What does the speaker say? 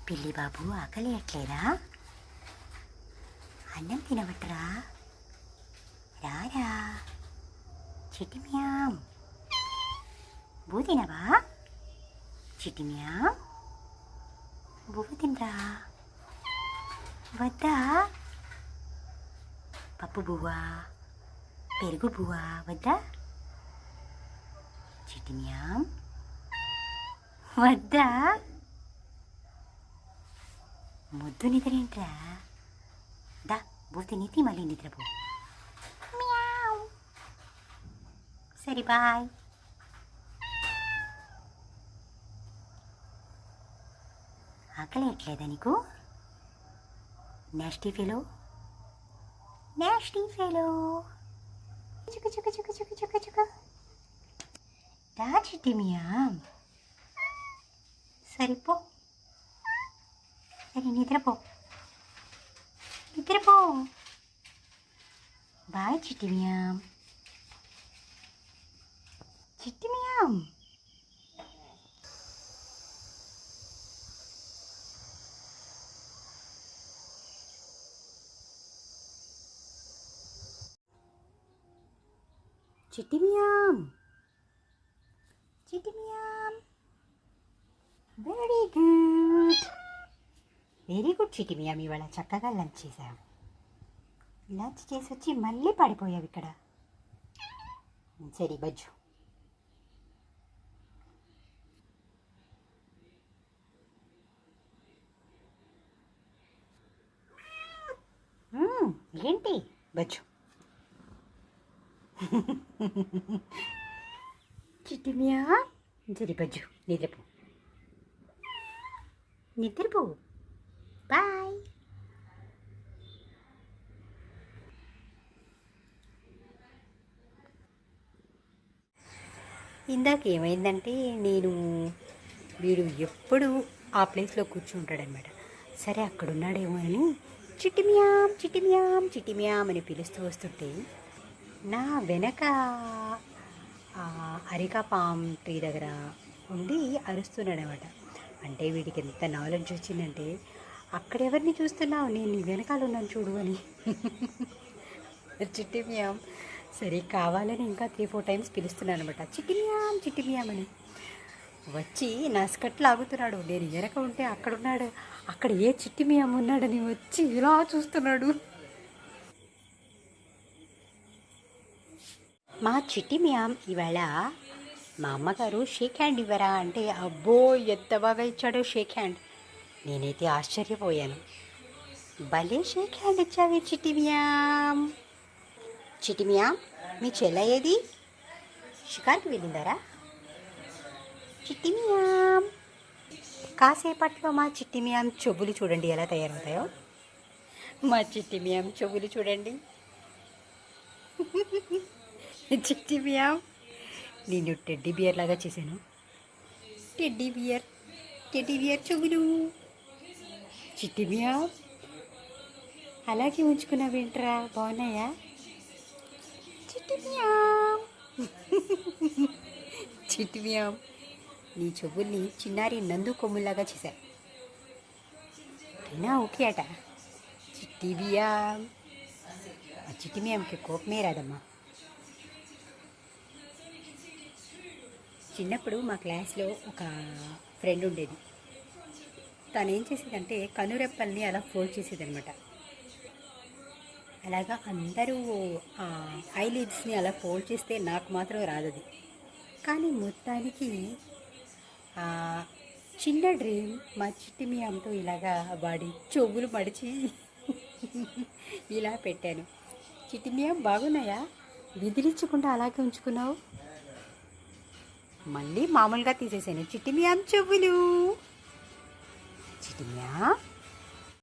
పిల్లి బాబు ఆకలి ఎట్లేదా? అన్నం తినవట్రా? రారా చిటిమ్యాం. బూ తినవా? చిటిమ్యాం బువ్వ తినరా? వద్దా? పప్పు బువ్వా, పెరుగు బువ్వా వద్దా? చిటిమ్యాం వద్దా? ముద్దు నిద్రేంట్రా? దా బూ తినేసి మళ్ళీ నిద్రపో. సరే బాయ్. ఆకలి ఎట్లేదా నీకు? Nasty fellow, nasty fellow. చుకు చుకు చుకు చుకు చుకు చుకు. దా చిట్టిమియాం. సరిపో, సరే నిద్రపో, నిద్రపో. బాయ్ చిట్టిమియాం. చిట్టిమియాం. చిట్టిమియాం. చిట్టిమియాం. వెరీ గుడ్, వెరీ గుడ్ చిట్టిమియాం. ఇవాళ చక్కగా లంచ్ చేసావు. లంచ్ చేసి వచ్చి మళ్ళీ పడిపోయావు ఇక్కడ. సరే బజ్జు. ఏంటి బజ్జు? చిట్టిమియా. సరే బజ్జు నిద్రపో, నిద్రపో. బాయ్. ఇందాక ఏమైందంటే వీడు ఎప్పుడు ఆ ప్లేస్లో కూర్చుంటాడనమాట. సరే అక్కడున్నాడేమో అని చిట్టిమియాం చిట్టిమియాం చిట్టిమియాం అని పిలుస్తూ వస్తుంటే నా వెనక అరికా పామ్ ట్రీ దగ్గర ఉండి అరుస్తున్నాడు అనమాట. అంటే వీడికి ఎంత నాలెడ్జ్ వచ్చిందంటే, అక్కడెవరిని చూస్తున్నావు, నేను నీ వెనకాల ఉన్నాను చూడు అని. చిట్టిమియాం. సరే కావాలని ఇంకా 3-4 టైమ్స్ పిలుస్తున్నాను అనమాట, చిట్టిమియాం చిట్టిమియాం అని. వచ్చి నా స్కర్ట్ లాగుతున్నాడు. నేను వెనక ఉంటే అక్కడున్నాడు, అక్కడ ఏ చిట్టిమియాం ఉన్నాడని వచ్చి ఇలా చూస్తున్నాడు. మా చిట్టిమియాం ఇవాళ మా అమ్మగారు షేక్ హ్యాండ్ ఇవ్వరా అంటే, అబ్బో ఎంత బాగా ఇచ్చాడో షేక్ హ్యాండ్. నేనైతే ఆశ్చర్యపోయాను. భలే షేక్ హ్యాండ్ ఇచ్చావే చిట్టిమియాం. చిట్టిమియాం, మీ చెల్ల ఏది? షికార్కి వెళ్ళిందారా? చిట్టిమియాం. కాసేపట్లో మా చిట్టిమియాం చెవులు చూడండి ఎలా తయారవుతాయో. మా చిట్టిమియాం చెవులు చూడండి. చిట్టిమియాం, నేను టెడ్డీ బియర్ లాగా చేశాను. టెడ్డీ బియర్ చెవులు. చిట్టిమియాం, అలాగే ఉంచుకున్నావేంట్రా? బాగున్నాయా? చిట్టిమియాం. చిట్టిమియాం, నీ చెవుల్ని చిన్నారి నందు కొమ్ముల్లాగా చేశాను. అయినా ఓకే అట. చిట్టిమియాం. ఆ చిట్టిమియాంకి కోపమే రాదమ్మా. చిన్నప్పుడు మా క్లాస్లో ఒక ఫ్రెండ్ ఉండేది. తను ఏం చేసేదంటే కనురెప్పల్ని అలా ఫోల్డ్ చేసేదనమాట. అలాగా అందరూ ఐలిడ్స్ని అలా ఫోల్డ్ చేస్తే నాకు మాత్రం రాదది. కానీ మొత్తానికి చిన్న డ్రీమ్ మా చిట్టిమియాంతో ఇలాగా వాడి చెవులు మడిచి ఇలా పెట్టాను. చిట్టిమియాం బాగున్నాయా? విదిలించకుండా అలాగే ఉంచుకున్నావు. మళ్ళీ మామూలుగా తీసేసాను చిట్టిమియాం చెవులు. చిట్టిమియా.